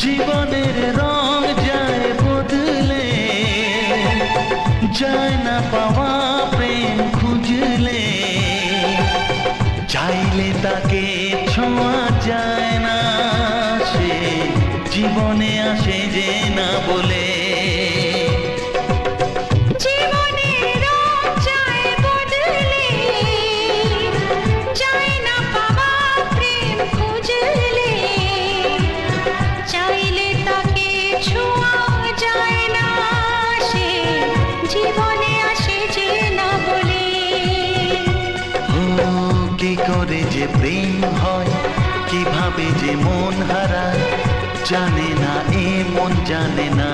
জীবনের রং যায় বদলে, যায় না পাওয়া প্রেম খুঁজলে, চাইলে তাকে ছোঁয়া যায় না, সে জীবনে আসে যে না বলে। কি করে যে প্রেম হয়, কিভাবে যে মন হারায়, জানে না এ মন জানে না।